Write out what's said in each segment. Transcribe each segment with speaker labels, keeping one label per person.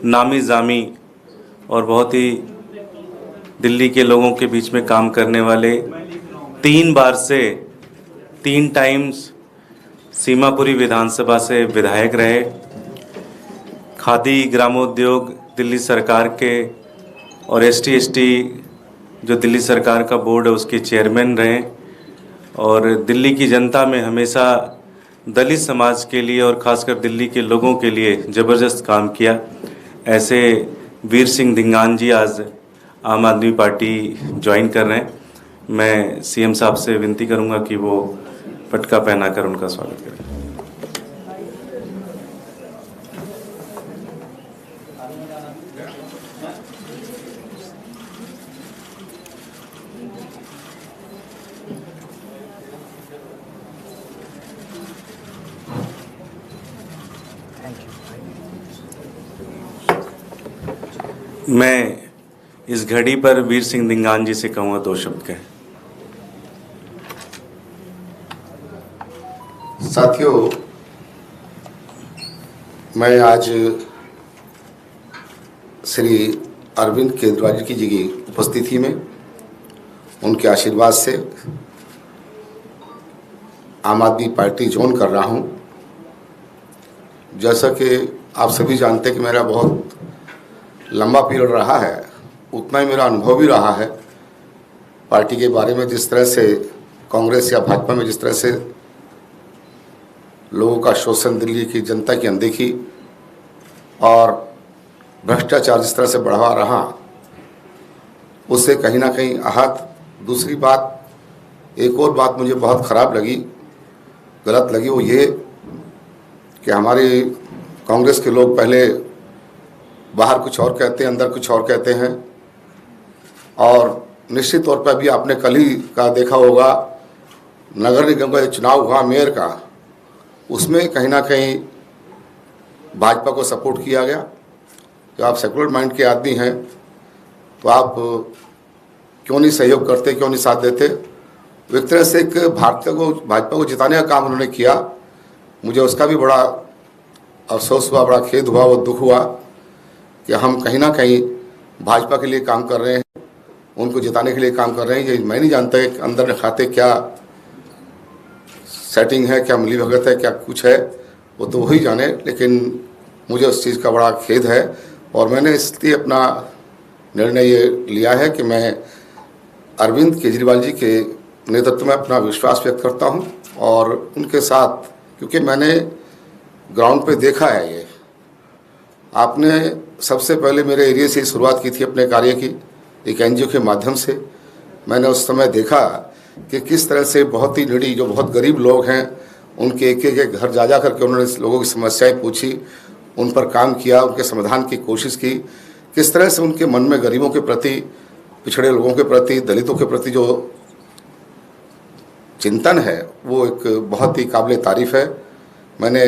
Speaker 1: नामी ज़ामी और बहुत ही दिल्ली के लोगों के बीच में काम करने वाले, 3 बार से 3 टाइम्स सीमापुरी विधानसभा से विधायक रहे। खादी ग्रामोद्योग दिल्ली सरकार के और ST जो दिल्ली सरकार का बोर्ड है उसके चेयरमैन रहे और दिल्ली की जनता में हमेशा दलित समाज के लिए और ख़ासकर दिल्ली के लोगों के लिए ज़बरदस्त काम किया। ऐसे वीर सिंह धिंगान जी आज आम आदमी पार्टी ज्वाइन कर रहे हैं। मैं CM साहब से विनती करूंगा कि वो पटका पहनाकर उनका स्वागत करें। मैं इस घड़ी पर वीर सिंह धिंगान जी से कहूँगा 2 शब्द कहें।
Speaker 2: साथियों, मैं आज श्री अरविंद केजरीवाल जी की उपस्थिति में उनके आशीर्वाद से आम आदमी पार्टी ज्वाइन कर रहा हूं। जैसा कि आप सभी जानते हैं कि मेरा बहुत लंबा पीरियड रहा है, उतना ही मेरा अनुभव भी रहा है पार्टी के बारे में। जिस तरह से कांग्रेस या भाजपा में जिस तरह से लोगों का शोषण, दिल्ली की जनता की अनदेखी और भ्रष्टाचार जिस तरह से बढ़ा रहा, उससे कहीं ना कहीं आहत। दूसरी बात, एक और बात मुझे बहुत ख़राब लगी, गलत लगी, वो ये कि हमारे कांग्रेस के लोग पहले बाहर कुछ और कहते हैं, अंदर कुछ और कहते हैं। और निश्चित तौर पर भी आपने कल ही का देखा होगा, नगर निगम का चुनाव हुआ मेयर का, उसमें कहीं ना कहीं भाजपा को सपोर्ट किया गया। तो आप सेकुलर माइंड के आदमी हैं तो आप क्यों नहीं सहयोग करते, क्यों नहीं साथ देते। एक तरह से एक भाजपा को जिताने का काम उन्होंने किया। मुझे उसका भी बड़ा अफसोस हुआ, बड़ा खेद हुआ, वो दुख हुआ कि हम कहीं ना कहीं भाजपा के लिए काम कर रहे हैं, उनको जिताने के लिए काम कर रहे हैं। ये मैं नहीं जानता कि अंदर में खाते क्या सेटिंग है, क्या मिली भगत है, क्या कुछ है, वो तो वही जाने। लेकिन मुझे उस चीज़ का बड़ा खेद है और मैंने इसलिए अपना निर्णय ये लिया है कि मैं अरविंद केजरीवाल जी के नेतृत्व में अपना विश्वास व्यक्त करता हूं और उनके साथ, क्योंकि मैंने ग्राउंड पे देखा है। ये आपने सबसे पहले मेरे एरिया से शुरुआत की थी अपने कार्य की, एक NGO के माध्यम से। मैंने उस समय देखा कि किस तरह से बहुत ही नीडी, जो बहुत गरीब लोग हैं, उनके एक घर जा करके उन्होंने लोगों की समस्याएं पूछी, उन पर काम किया, उनके समाधान की कोशिश की। किस तरह से उनके मन में गरीबों के प्रति, पिछड़े लोगों के प्रति, दलितों के प्रति जो चिंतन है, वो एक बहुत ही काबिल तारीफ है। मैंने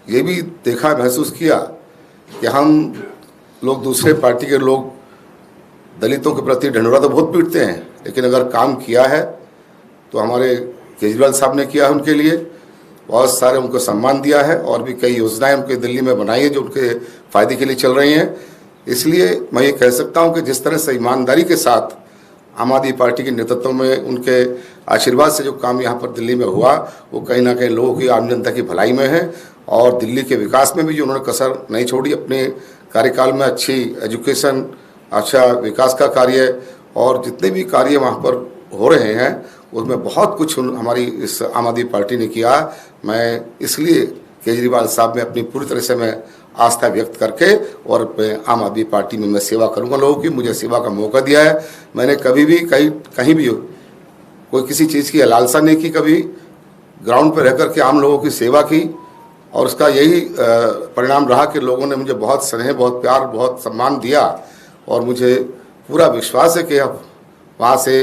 Speaker 2: ये भी देखा, महसूस किया कि हम लोग, दूसरे पार्टी के लोग दलितों के प्रति ढंढोरा तो बहुत पीटते हैं, लेकिन अगर काम किया है तो हमारे केजरीवाल साहब ने किया है उनके लिए, बहुत सारे उनको सम्मान दिया है और भी कई योजनाएं उनके दिल्ली में बनाई है जो उनके फ़ायदे के लिए चल रही हैं। इसलिए मैं ये कह सकता हूं कि जिस तरह से ईमानदारी के साथ आम आदमी पार्टी के नेतृत्व में, उनके आशीर्वाद से जो काम यहाँ पर दिल्ली में हुआ, वो कहीं ना कहीं लोगों की, आम जनता की भलाई में है। और दिल्ली के विकास में भी जो उन्होंने कसर नहीं छोड़ी अपने कार्यकाल में, अच्छी एजुकेशन, अच्छा विकास का कार्य और जितने भी कार्य वहाँ पर हो रहे हैं, उसमें बहुत कुछ हमारी इस आम आदमी पार्टी ने किया। मैं इसलिए केजरीवाल साहब में अपनी पूरी तरह से मैं आस्था व्यक्त करके और आम आदमी पार्टी में मैं सेवा करूंगा लोगों की। मुझे सेवा का मौका दिया है। मैंने कभी भी कहीं भी कोई किसी चीज़ की लालसा नहीं की, कभी ग्राउंड पर रह कर के आम लोगों की सेवा की और उसका यही परिणाम रहा कि लोगों ने मुझे बहुत स्नेह, बहुत प्यार, बहुत सम्मान दिया और मुझे पूरा विश्वास है कि अब वहाँ से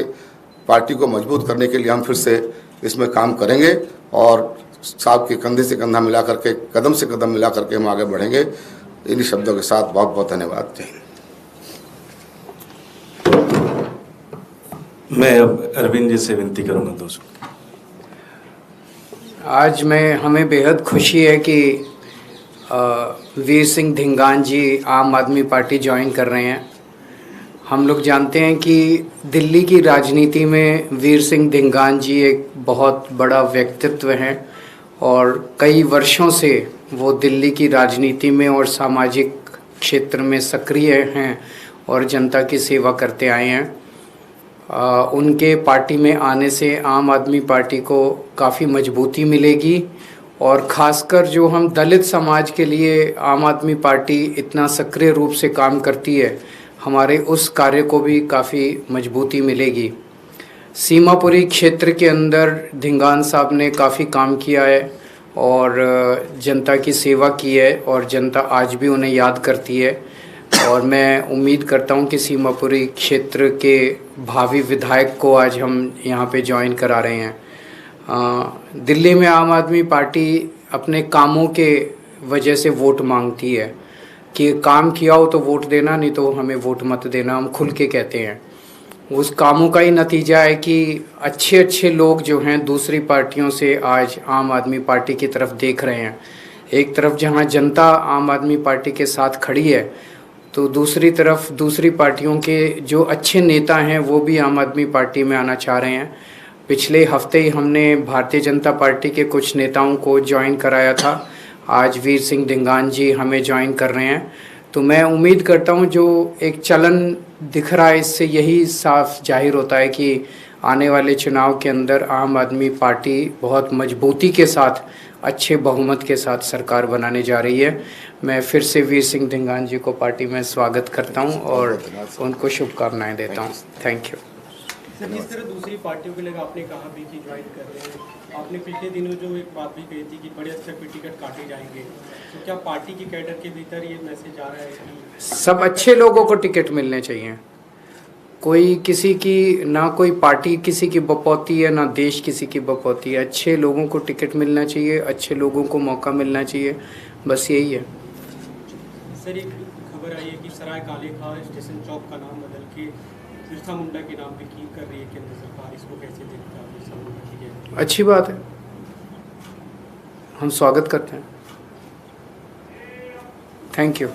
Speaker 2: पार्टी को मजबूत करने के लिए हम फिर से इसमें काम करेंगे और साहब के कंधे से कंधा मिला करके, कदम से कदम मिला करके हम आगे बढ़ेंगे। इन्हीं शब्दों के साथ बहुत बहुत धन्यवाद। जय हिंद।
Speaker 1: मैं अब अरविंद जी से विनती करूंगा दोस्तों।
Speaker 3: आज हमें बेहद खुशी है कि वीर सिंह धिंगान जी आम आदमी पार्टी ज्वाइन कर रहे हैं। हम लोग जानते हैं कि दिल्ली की राजनीति में वीर सिंह धिंगान जी एक बहुत बड़ा व्यक्तित्व हैं और कई वर्षों से वो दिल्ली की राजनीति में और सामाजिक क्षेत्र में सक्रिय हैं और जनता की सेवा करते आए हैं। उनके पार्टी में आने से आम आदमी पार्टी को काफ़ी मजबूती मिलेगी और ख़ासकर जो हम दलित समाज के लिए आम आदमी पार्टी इतना सक्रिय रूप से काम करती है, हमारे उस कार्य को भी काफ़ी मजबूती मिलेगी। सीमापुरी क्षेत्र के अंदर धिंगान साहब ने काफ़ी काम किया है और जनता की सेवा की है और जनता आज भी उन्हें याद करती है और मैं उम्मीद करता हूं कि सीमापुरी क्षेत्र के भावी विधायक को आज हम यहां पे ज्वाइन करा रहे हैं। दिल्ली में आम आदमी पार्टी अपने कामों के वजह से वोट मांगती है कि काम किया हो तो वोट देना, नहीं तो हमें वोट मत देना, हम खुल के कहते हैं। उस कामों का ही नतीजा है कि अच्छे अच्छे लोग जो हैं दूसरी पार्टियों से आज आम आदमी पार्टी की तरफ देख रहे हैं। एक तरफ जहां जनता आम आदमी पार्टी के साथ खड़ी है तो दूसरी तरफ दूसरी पार्टियों के जो अच्छे नेता हैं वो भी आम आदमी पार्टी में आना चाह रहे हैं। पिछले हफ्ते ही हमने भारतीय जनता पार्टी के कुछ नेताओं को ज्वाइन कराया था, आज वीर सिंह धिंगान जी हमें ज्वाइन कर रहे हैं। तो मैं उम्मीद करता हूं जो एक चलन दिख रहा है इससे यही साफ जाहिर होता है कि आने वाले चुनाव के अंदर आम आदमी पार्टी बहुत मजबूती के साथ अच्छे बहुमत के साथ सरकार बनाने जा रही है। मैं फिर से वीर सिंह धिंगान जी को पार्टी में स्वागत करता हूं और उनको शुभकामनाएं देता हूं। Thank you.
Speaker 4: सर, जिस तरह दूसरी पार्टियों के लोग आपने कहा भी कि ज्वाइन कर रहे हैं, आपने पिछले दिनों जो एक बात भी कही थी कि बड़े स्तर पर टिकट काटे जाएंगे, तो क्या पार्टी की कैडर के भीतर ये मैसेज आ रहा है कि
Speaker 3: सब अच्छे लोगों को टिकट मिलने चाहिए? कोई किसी की ना, कोई पार्टी किसी की बपौती है ना देश किसी की बपौती है। अच्छे लोगों को टिकट मिलना चाहिए, अच्छे लोगों को मौका मिलना चाहिए, बस यही है।
Speaker 4: सर, एक खबर आई है कि सराय काले खां स्टेशन चौक का नाम बदल के बिरसा मुंडा के नाम पे की कर रही है केंद्र सरकार, इसको कैसे देखते हैं आप? बिरसा मुंडा की
Speaker 3: अच्छी बात है, हम स्वागत करते हैं। Thank you.